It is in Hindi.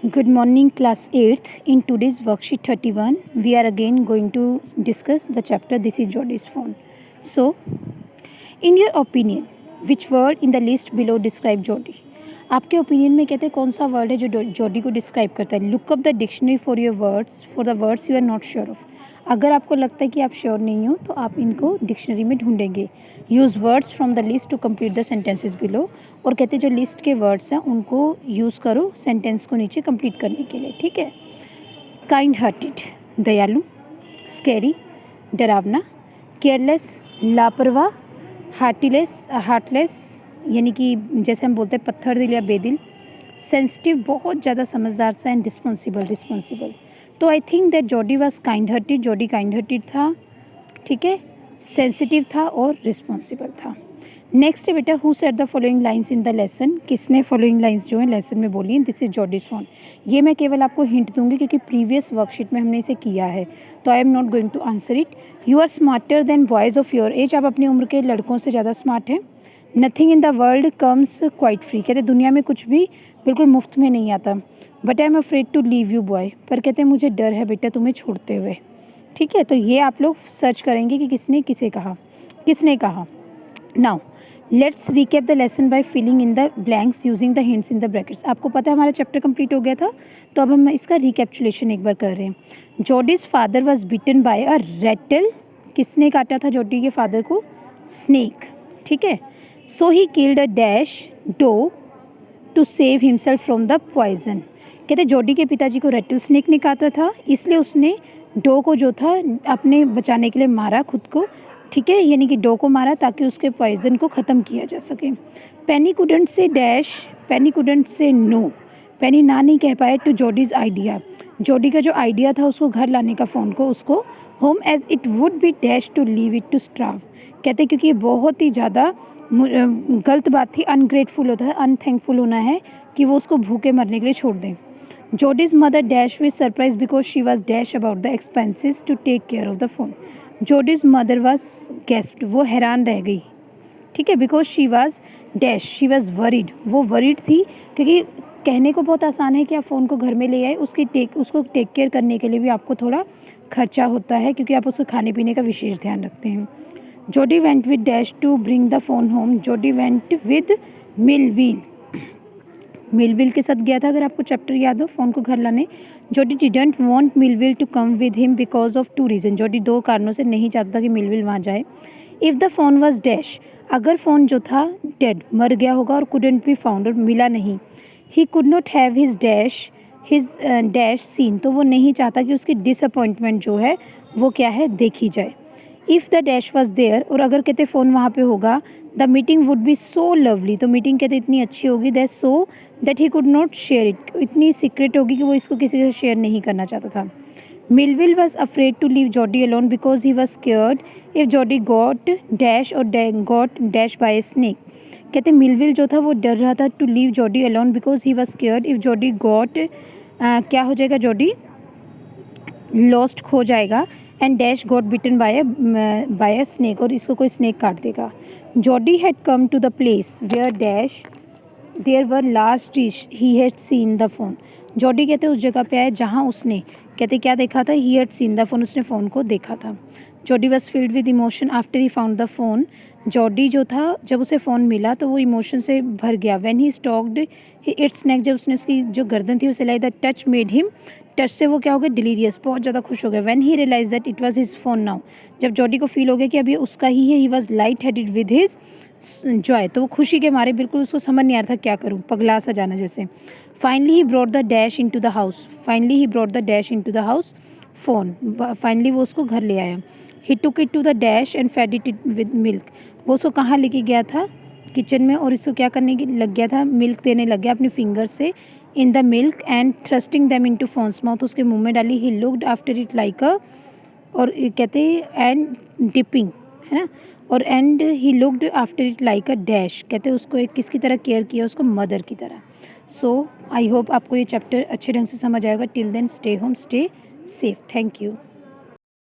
Good morning, class 8th. In today's worksheet 31, we are again going to discuss the chapter This is Jodi's phone. So, in your opinion, which word in the list below describe Jodi? आपके ओपिनियन में कहते हैं कौन सा वर्ड है जो जॉडी को डिस्क्राइब करता है. Look up the dictionary for your words for the words you are not sure of. अगर आपको लगता है कि आप श्योर नहीं हो तो आप इनको डिक्शनरी में ढूंढेंगे. Use words from the list to complete the sentences below. और कहते हैं जो लिस्ट के वर्ड्स हैं उनको यूज़ करो सेंटेंस को नीचे कंप्लीट करने के लिए. ठीक है. काइंड हार्टेड दयालु, स्कैरी डरावना, केयरलेस लापरवाह, हार्टलेस यानी कि जैसे हम बोलते हैं पत्थर दिल या बेदिल, सेंसिटिव बहुत ज़्यादा समझदार सा, एंड रिस्पॉन्सिबल. तो I think that Jordi was kind hearted. Jordi kind hearted था. ठीक है. सेंसिटिव था और रिस्पॉन्सिबल था. नेक्स्ट है बेटा, who said the following lines in the lesson. किसने फॉलोइंग लाइन्स जो है लेसन में बोली. This is Jodie's phone. ये मैं केवल आपको हिंट दूंगी क्योंकि प्रीवियस वर्कशीट में हमने इसे किया है, तो I am not going to answer it. You are smarter than boys of your age. आप अपनी उम्र के लड़कों से ज़्यादा स्मार्ट हैं. Nothing in the world comes quite free. कहते दुनिया में कुछ भी बिल्कुल मुफ्त में नहीं आता. But I am afraid to leave you boy. पर कहते हैं मुझे डर है बेटा तुम्हें छोड़ते हुए. ठीक है. तो ये आप लोग सर्च करेंगे कि किसने कहा. Now let's recap the lesson by filling in the blanks using the hints in the brackets. आपको पता है हमारा चैप्टर कंप्लीट हो गया था, तो अब हम इसका रिकैप्चुलेशन एक बार कर रहे हैं. Jody's father was bitten by a rattle. किसने काटा था जॉडी के फादर को? स्नेक. ठीक है. So he killed a dash डो to save himself from the poison. कहते जॉडी के पिताजी को रेटल स्नेक ने काटा था, इसलिए उसने डो को जो था अपने बचाने के लिए मारा खुद को. ठीक है. यानी कि डो को मारा ताकि उसके पॉइजन को ख़त्म किया जा सके. पेनी कुडंट से डैश, पेनी कुडंट से नो. पेनी ना नहीं कह पाए टू जॉडीज़ आइडिया. जॉडी का जो आइडिया था उसको घर लाने का फ़ोन को, उसको home as it would be dash to leave it to straw. कहते क्योंकि ये बहुत ही ज़्यादा गलत बात थी. अनग्रेटफुल होता है, अनथैंकफुल होना है कि वो उसको भूखे मरने के लिए छोड़ दें. Jody's mother dash was surprise because she was dash about the expenses to take care of the fawn. Jody's mother was aghast. वो हैरान रह गई. ठीक है. Because she was dash, she was worried. वो वरीड थी क्योंकि कहने को बहुत आसान है कि आप फ़ोन को घर में ले आए, उसको टेक केयर करने के लिए भी आपको थोड़ा खर्चा होता है क्योंकि आप उसको खाने पीने का विशेष ध्यान रखते हैं. Jody went with dash to bring the fawn home. Jody went with Millwheel के साथ गया था, अगर आपको चैप्टर याद हो, फ़ोन को घर लाने. Jody didn't want Millwheel to come with him because of 2 reason. Jody 2 कारणों से नहीं चाहता था कि मिलविल वहाँ जाए. If the phone was dash, अगर फ़ोन जो था डेड मर गया होगा और कुडंट बी फाउंड और मिला नहीं. He could not have his dash seen. तो वो नहीं चाहता कि उसकी डिसअपॉइंटमेंट जो है वो क्या है देखी जाए. If the dash was there, और अगर कहते फ़ोन वहाँ पे होगा, the meeting would be so lovely. तो मीटिंग कहते इतनी अच्छी होगी that so that he could not share it. इतनी सीक्रेट होगी कि वो इसको किसी से शेयर नहीं करना चाहता था. Millwheel was afraid to leave Jody alone because he was scared if Jody got dash और got dash by a snake. कहते मिलविल जो था वो डर रहा था to leave Jody alone because he was scared if Jody got क्या हो जाएगा, जॉडी लॉस्ट खो जाएगा, and dash got bitten by a snake, और इसको कोई स्नेक काट देगा. Jody had come to the place where dash there were large trees he had seen the fawn. Jody कहते उस जगह पे आए जहाँ उसने कहते क्या देखा था, ही हैड सीन द फोन, उसने फ़ोन को देखा था. Jordi was filled with emotion after he found the fawn. Jordi जो था जब उसे फ़ोन मिला तो वो इमोशन से भर गया. When he stroked its neck, जब उसने उसकी जो गर्दन थी उसे लाई, the touch made him, touch से वो क्या हो गया, डिलीरियस, बहुत ज़्यादा खुश हो गया. When he realise that it was his fawn now, जब जॉडी को फील हो गया कि अब ये उसका ही है, he was light headed with his joy. तो वो खुशी के मारे बिल्कुल उसको समझ नहीं आ रहा था क्या करूँ, पगला सा जाना जैसे. Finally he brought the dash into the house. Fawn finally वो उसको घर ले आया. He took it to the dash and fed it with milk. वो उसको कहाँ लेके गया था, किचन में, और इसको क्या करने लग गया था, मिल्क देने लग गया अपने फिंगर से in the milk and thrusting them into phones mouth. उसके मुंह में डाली. He looked after it like अ, और कहते एंड डिपिंग है ना, और and he looked after it like a dash. कहते उसको एक किसकी तरह केयर किया, उसको मदर की तरह. सो आई होप आपको ये चैप्टर अच्छे ढंग से समझ आएगा. Till then stay home, stay safe. Thank you.